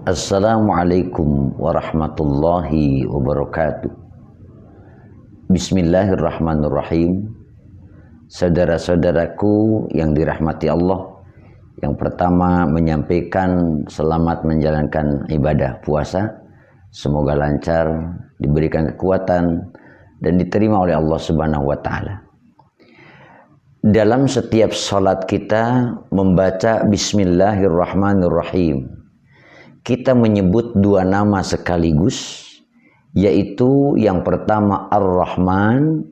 Assalamualaikum warahmatullahi wabarakatuh. Bismillahirrahmanirrahim. Saudara-saudaraku yang dirahmati Allah, yang pertama menyampaikan selamat menjalankan ibadah puasa. Semoga lancar, diberikan kekuatan dan diterima oleh Allah Subhanahu wa Ta'ala. Dalam setiap salat kita membaca Bismillahirrahmanirrahim. Kita menyebut dua nama sekaligus, yaitu yang pertama Ar-Rahman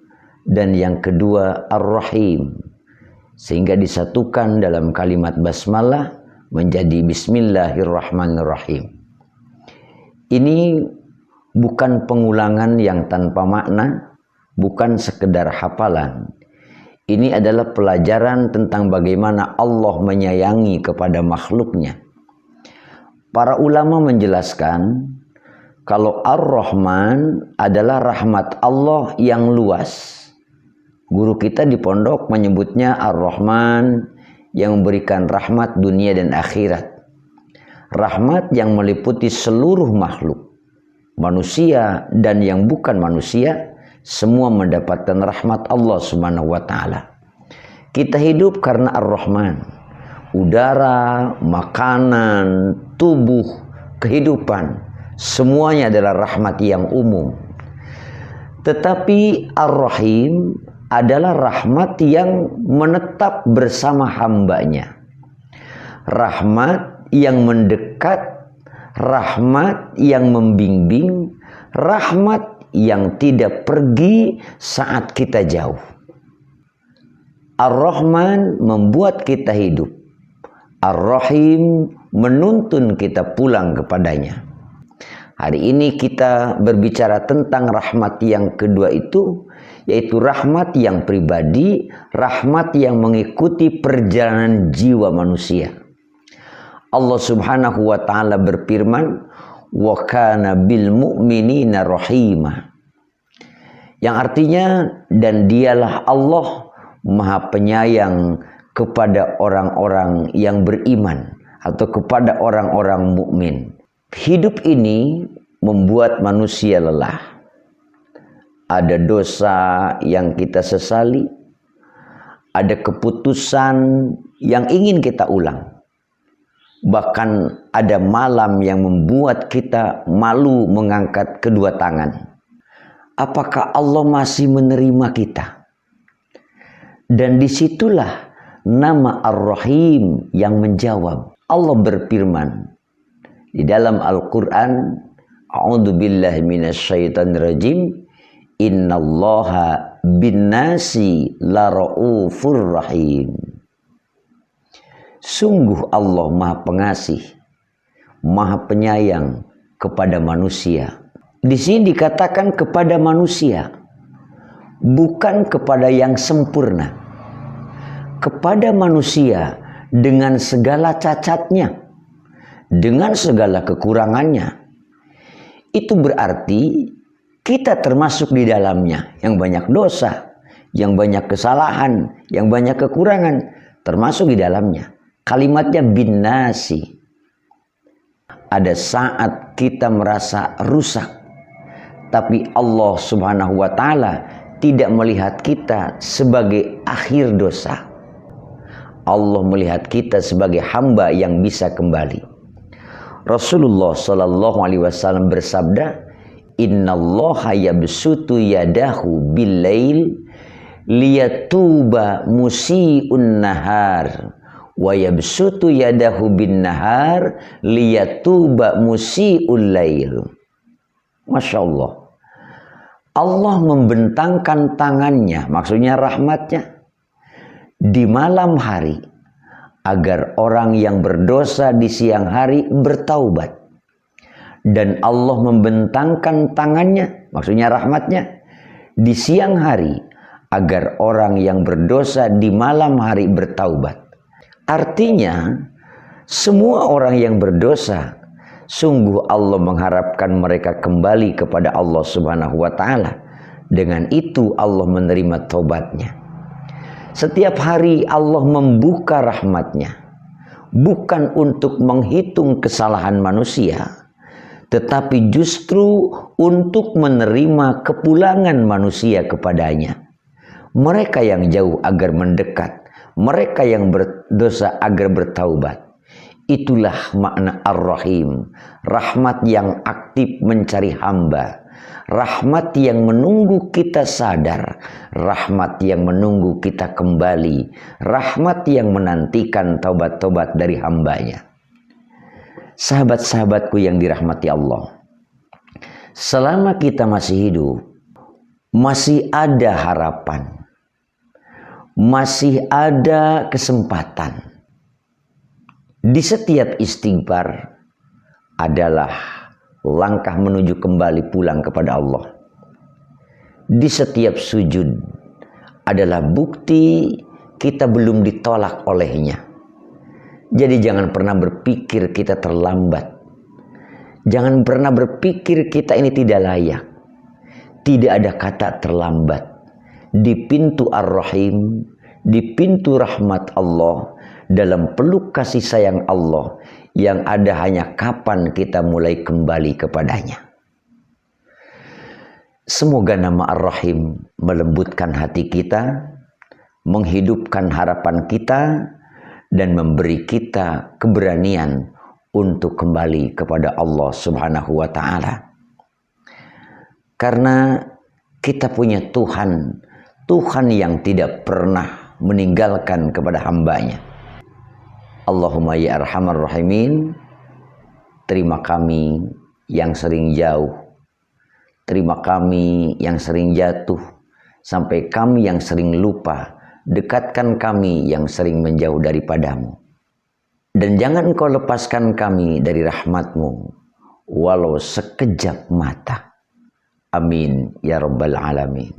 dan yang kedua Ar-Rahim, sehingga disatukan dalam kalimat basmalah menjadi Bismillahirrahmanirrahim. Ini bukan pengulangan yang tanpa makna, bukan sekedar hafalan. Ini adalah pelajaran tentang bagaimana Allah menyayangi kepada makhluknya. Para ulama menjelaskan kalau Ar-Rahman adalah rahmat Allah yang luas. Guru kita di pondok menyebutnya Ar-Rahman yang memberikan rahmat dunia dan akhirat. Rahmat yang meliputi seluruh makhluk, manusia dan yang bukan manusia, semua mendapatkan rahmat Allah Subhanahu wa Ta'ala. Kita hidup karena Ar-Rahman. Udara, makanan, tubuh, kehidupan, semuanya adalah rahmat yang umum. Tetapi Ar-Rahim adalah rahmat yang menetap bersama hambanya. Rahmat yang mendekat, rahmat yang membimbing, rahmat yang tidak pergi saat kita jauh. Ar-Rahman membuat kita hidup. Ar-Rahim menuntun kita pulang kepadanya. Hari ini kita berbicara tentang rahmat yang kedua itu, yaitu rahmat yang pribadi, rahmat yang mengikuti perjalanan jiwa manusia. Allah Subhanahu wa Ta'ala berfirman, "Wa kana bil mu'minina rahima." Yang artinya, dan dialah Allah Maha Penyayang kepada orang-orang yang beriman atau kepada orang-orang mukmin. Hidup ini membuat manusia lelah. Ada dosa yang kita sesali, ada keputusan yang ingin kita ulang. Bahkan ada malam yang membuat kita malu mengangkat kedua tangan. Apakah Allah masih menerima kita? Dan disitulah nama Ar-Rahim yang menjawab. Allah berfirman di dalam Al-Quran, A'udzubillahi minasyaitonirrajim, Innallaha binnasi lara'ufur rahim. Sungguh Allah Maha Pengasih, Maha Penyayang kepada manusia. Di sini dikatakan kepada manusia, bukan kepada yang sempurna. Kepada manusia dengan segala cacatnya, dengan segala kekurangannya. Itu berarti kita termasuk di dalamnya, yang banyak dosa, yang banyak kesalahan, yang banyak kekurangan, termasuk di dalamnya. Kalimatnya binnasi. Ada saat kita merasa rusak, tapi Allah Subhanahu wa Ta'ala tidak melihat kita sebagai akhir dosa. Allah melihat kita sebagai hamba yang bisa kembali. Rasulullah Shallallahu Alaihi Wasallam bersabda, Innallaha yabsutu yadahu bil-lail liyatuba musii'un nahar wa yabsutu yadahu bin-nahar liyatuba musii'ul lail. Masya Allah. Allah membentangkan tangannya, maksudnya rahmatnya, di malam hari agar orang yang berdosa di siang hari bertaubat. Dan Allah membentangkan tangannya, maksudnya rahmatnya, di siang hari agar orang yang berdosa di malam hari bertaubat. Artinya semua orang yang berdosa, sungguh Allah mengharapkan mereka kembali kepada Allah Subhanahu wa Ta'ala. Dengan itu Allah menerima taubatnya. Setiap hari Allah membuka rahmatnya, bukan untuk menghitung kesalahan manusia, tetapi justru untuk menerima kepulangan manusia kepadanya. Mereka yang jauh agar mendekat, mereka yang berdosa agar bertaubat. Itulah makna Ar-Rahim, rahmat yang aktif mencari hamba, rahmat yang menunggu kita sadar, rahmat yang menunggu kita kembali, rahmat yang menantikan taubat-taubat dari hambanya. Sahabat-sahabatku yang dirahmati Allah, selama kita masih hidup, masih ada harapan, masih ada kesempatan. Di setiap istighfar adalah langkah menuju kembali pulang kepada Allah. Di setiap sujud adalah bukti kita belum ditolak olehnya. Jadi jangan pernah berpikir kita terlambat. Jangan pernah berpikir kita ini tidak layak. Tidak ada kata terlambat. Di pintu Ar-Rahim, di pintu rahmat Allah, dalam peluk kasih sayang Allah, yang ada hanya kapan kita mulai kembali kepadanya. Semoga nama Ar-Rahim melembutkan hati kita, menghidupkan harapan kita, dan memberi kita keberanian untuk kembali kepada Allah Subhanahu wa Ta'ala. Karena kita punya Tuhan, Tuhan yang tidak pernah meninggalkan kepada hambanya. Allahumma ya arhamar rahimin, terima kami yang sering jauh, terima kami yang sering jatuh, sampai kami yang sering lupa, dekatkan kami yang sering menjauh daripadamu. Dan jangan Engkau lepaskan kami dari rahmatmu, walau sekejap mata. Amin ya rabbal alamin.